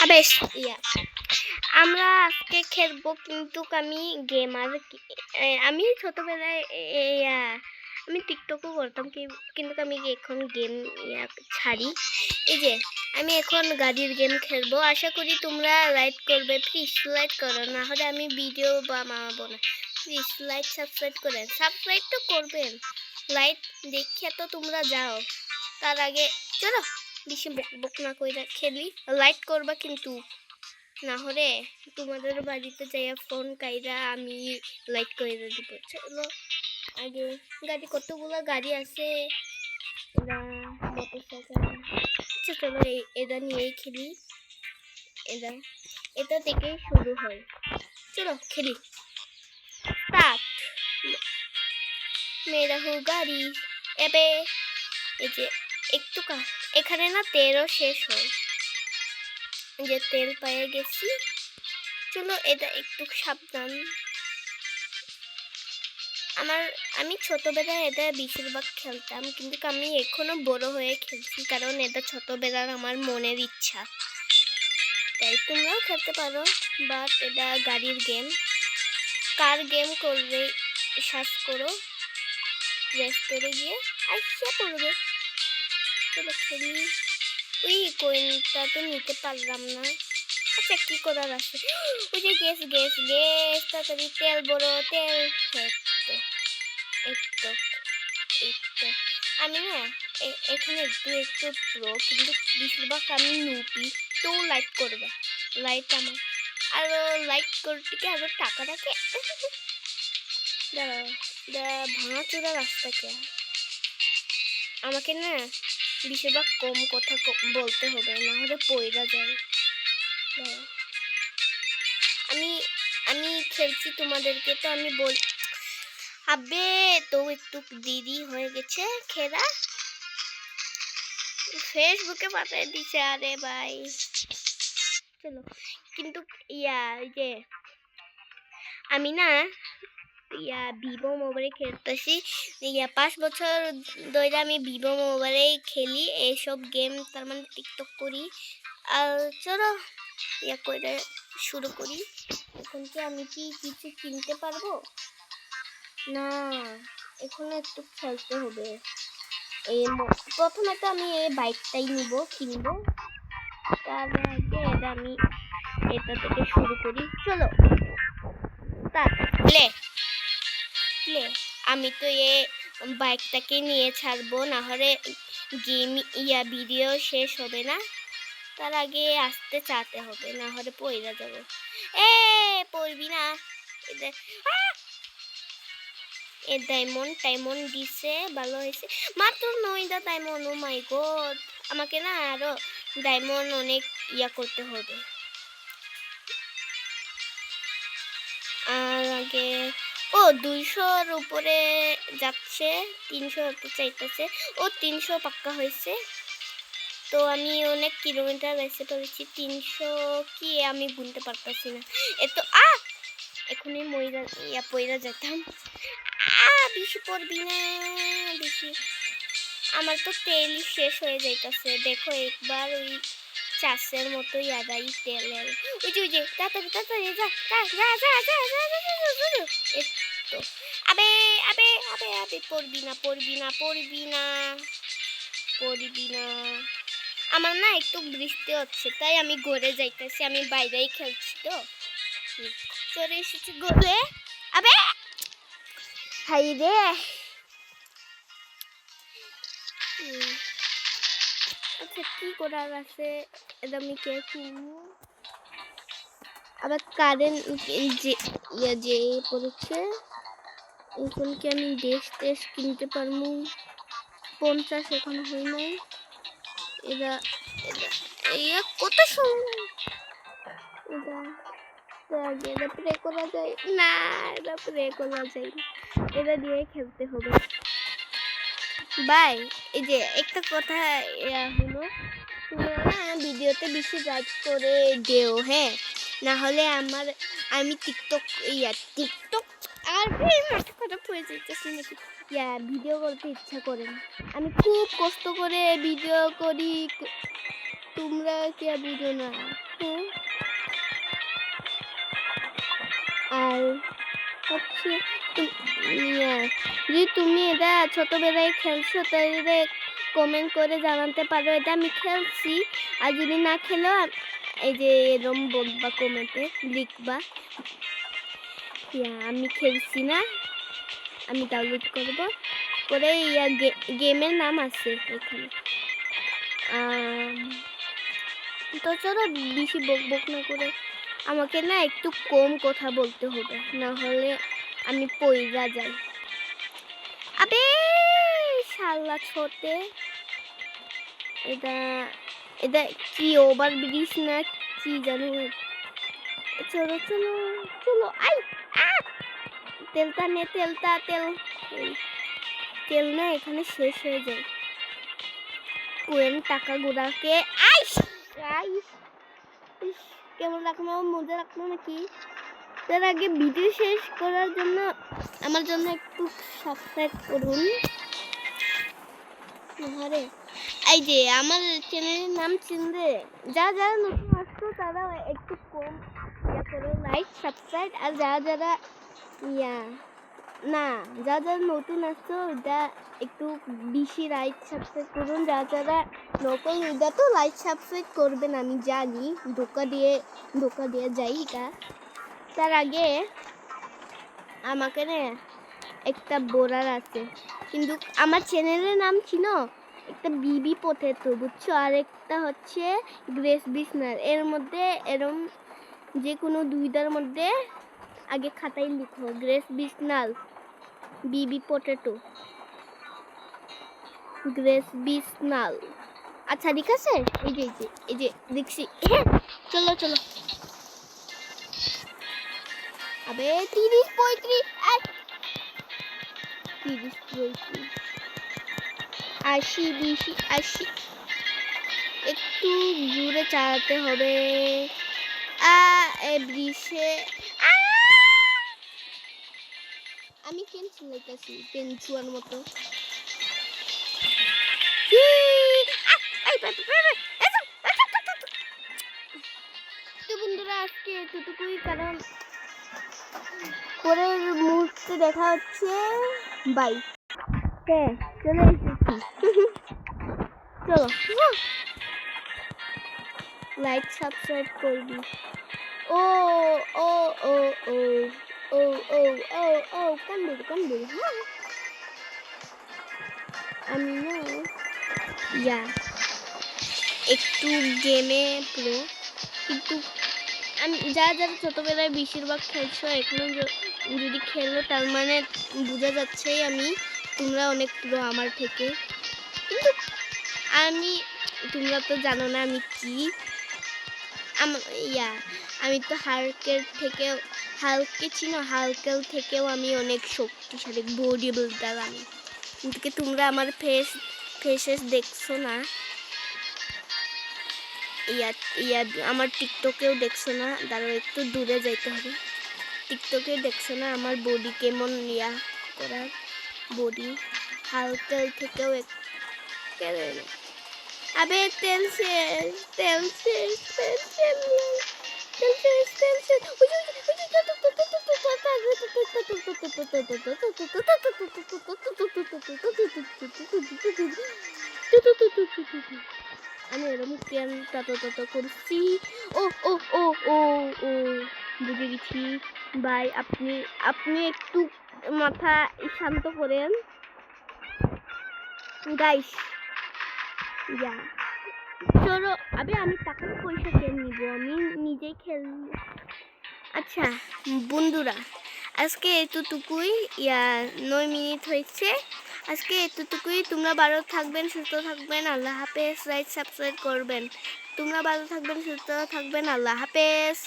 আবে ইয়া আমরা আজকে খেলবো কিন্তু আমি গেমার। আমি ছোটবেলায় আমি টিকটকও করতাম কিন্তু আমি এখন গেম ছাড়ি। এই যে আমি এখন গাড়ির গেম খেলবো, আশা করি তোমরা লাইক করবে। প্লিজ লাইক করো, না হলে আমি ভিডিও বানাবো না। প্লিজ লাইক সাবস্ক্রাইব করেন, সাবস্ক্রাইব তো করবেন, লাইক দেখে তো তোমরা যাও। তার আগে চলো বেশি বক না কইরা খেলি, লাইক করবা কিন্তু, না হলে তোমাদের বাড়িতে যাইয়া ফোন কাইরা আমি লাইক করে দিব। চলো আগে গাড়ি, কতগুলো গাড়ি আছে, এরা মোটরসাইকেল। আচ্ছা চলো এটা নিয়েই খেলি, এটা থেকেই শুরু হয়। চলো খেলি, স্টার্ট। মেরা হু গাড়ি এবে। এই যে একটু এখানে না তেলও শেষ হয়, যে তেল পেয়ে গেছি। চলো এটা একটু সাবধান। আমি ছোটবেলায় এটা বেশিরভাগ খেলতাম, কিন্তু আমি এখনো বড় হয়ে খেলছি, কারণ এটা ছোটবেলার আমার মনের ইচ্ছা। তাই তোমরাও খেলতে পারো, বাট এটা গাড়ির গেম। কার গেম করবে সার্চ করো, প্লে স্টোরে গিয়ে আইসা পড়বে। চলো খেলি। ওই কয়েনটা তো নিতে পারলাম না। আচ্ছা কি করার আছে, ওই যে গ্যাস গ্যাস গ্যাস, তাড়াতাড়ি তেল বড় তেল। একটু আমি না এখানে একটু একটু প্রো, কিন্তু বেশিরভাগ আমি নুপি। তো লাইক করবে, লাইক আমার আরো লাইক করতে কি আরো টাকা রাখে। ভাঙাচোরা রাস্তা কে, আমাকে না বেশিরভাগ কম কথা বলতে হবে, না হলে পয়রা যায়। আমি খেলছি তোমাদেরকে, তো আমি আবে তো একটু দেরি হয়ে গেছে খেলা, ফেসবুকে পাঠিয়ে দিছে। আরে ভাই চলো, কিন্তু যে আমি না ভিভো মোবাইলে খেলতেছি। 5 বছর ধরে আমি ভিভো মোবাইলেই খেলি এইসব গেম, তার মানে টিকটক করি। আর চলো করে শুরু করি। এখন কি আমি কিছু কিনতে পারবো না, এখন একটু খেলতে হবে। প্রথমে তো আমি এই বাইকটাই কিনবো। তার আগে আমি এটা থেকে শুরু করি। চলো প্লে। আমি তো বাইকটাকে নিয়ে ছাড়বো, না হলে গেম ভিডিও শেষ হবে না। তার আগে আসতে চাতে হবে, না হলে পয়রা যাবো। পড়বি না। ডায়মন্ড দিছে, ভালো হয়েছে। মাত্র 9টা ডায়মন্ড। ও মাই গড, আমাকে না আরো ডায়মন্ড অনেক করতে হবে। আর আগে 200-র উপরে যাচ্ছে, 300 হতে চাইতেছে। 300 পাক্কা হয়েছে। তো আমি অনেক কিলোমিটার এসে পড়েছি। 300 কি আমি গুনতে পারতেছি না। এখনই পয়রা যেতাম। বেশি পড়বি না, বেশি। আমার তো তেলই শেষ হয়ে যাইতেছে। দেখো একবার ওই চাষের মতো আদাই তেলের। ওই যে তাড়াতাড়ি যা। আবে পড়বি না। আমার না একটু বৃষ্টি হচ্ছে, তাই আমি ঘরে যাইতেছি। আমি বাইরেই খেলছি, তো চলে এসেছি ঘরে। আবে হাই রে। আচ্ছা কি করার আছে, এটা আমি কে কিনবো। আবার কারেন্ট যে পড়েছে। এখন কি আমি দেশ কিনতে পারবো? 50 এখনো হয় নাই। এটা কত সময়, এটা প্রে করা যায় না, এটা প্রে করা যায় না, এটা দিয়ে খেলতে হবে। বাই। এই যে একটা কথা হলো, তোমরা না ভিডিওতে বেশি লাইক করে দিও, হ্যাঁ, না হলে আমি টিকটক আর মাথা খারাপ হয়ে যাইতেছে নাকি। ভিডিও করতে ইচ্ছা করে না। আমি খুব কষ্ট করে ভিডিও করি, তোমরা কি বুঝো না। হ্যাঁ আর হচ্ছে যদি তুমি এটা ছোটবেলায় খেলছো তাহলে কমেন্ট করে জানাতে পারো এটা আমি খেলছি। আর যদি না খেলো এই যে এরম বলবা, কমেন্টে লিখবা আমি খেলছি না, আমি ডাউনলোড করব করে গেমের নাম আছে এখানে। তো চলো বেশি বক না করে আমাকে না একটু কম কথা বলতে হবে, না হলে আমি পইরা যাই। আবে শালা ছোটে, এটা এটা কি ওভার ব্রিজ না কি জানো। চলো চলো চলো আই তেলটা নে, তেল না এখানে শেষ হয়ে যায়। পুরেন টাকা গুড়াকে আইস আইস কেমন রাখলো, মজা রাখলো নাকি? তার আগে ভিডিও শেষ করার জন্য আমার জন্য একটু সাবস্ক্রাইব করুন। আরে এই যে আমার চ্যানেলের নাম চিনলে যারা নতুন আসছো তারা একটু কম করে লাইক সাবস্ক্রাইব, আর যারা যারা নতুন আসছো ওটা একটু বেশি লাইক সাবস্ক্রাইব করুন। যারা নকল ওটা তো লাইক সাবস্ক্রাইব করবেন আমি জানি, ধোকা দিয়ে যাই এটা। তার আগে আমাকে না একটা বোরার আছে, কিন্তু আমার চ্যানেলের নাম ছিল একটা বিবি পটেটো বুঝছো, আর একটা হচ্ছে গ্রেস বিসনার। এর মধ্যে এরম যে কোনো দুইটার মধ্যে আগে খাতায় লিখো গ্রেস বিসনাল, বিবি পটেটো, গ্রেস বিসনাল। আচ্ছা ঠিক আছে, এই যে দেখছি। চলো আবে 30 35 30 35 80 80 একটু জোরে চালাতে হবে। ব্রিজে আমি কেন চিল্লাইতেছি পেনচুয়ার মতো। তো বন্ধুরা আজকে এতটুকুই, কারণ পরের মুহূর্তে দেখা হচ্ছে। বাই। হ্যাঁ চলে এসেছি। চলো লাইক সাবস্ক্রাইব করবি। ও ও ও ও ও ও ও ও কোন বলি আমি না একটু গেমে প্রো, কিন্তু আমি যারা ছোটবেলায় বেশিরভাগ খেলছো এখনো যদি খেলো তার মানে বোঝা যাচ্ছে আমি তোমরা অনেক প্রো আমার থেকে। কিন্তু তোমরা তো জানো না আমি কি, আমি তো হালকের থেকেও আমি অনেক শক্তিশালী বডি বিল্ডার আমি। কিন্তু তোমরা আমার ফেসেস দেখছো না, আমার টিকটকেও দেখছো না। দাঁড়াও একটু দূরে যাইতে হবে। টিকটকে দেখছো না আমার বডি কেমন করার বডি, হালকের থেকেও আবে তেল শেষ আমি এরকম কেন তত করছি। ও ও ও ও ও বুঝে গেছি ভাই, আপনি একটু মাথা শান্ত করেন গাইস। চলো আমি টাকা পয়সা কেন নিব, আমি নিজেই খেলব। আচ্ছা বন্ধুরা আজকে এতটুকুই, 9 মিনিট হয়েছে। আজকে এতটুকুই। তোমরা ভালো থাকবেন, সুস্থ থাকবেন। আল্লাহ হাফেজ। লাইক সাবস্ক্রাইব করবেন। তোমরা ভালো থাকবেন, সুস্থ থাকবেন। আল্লাহ হাফেজ।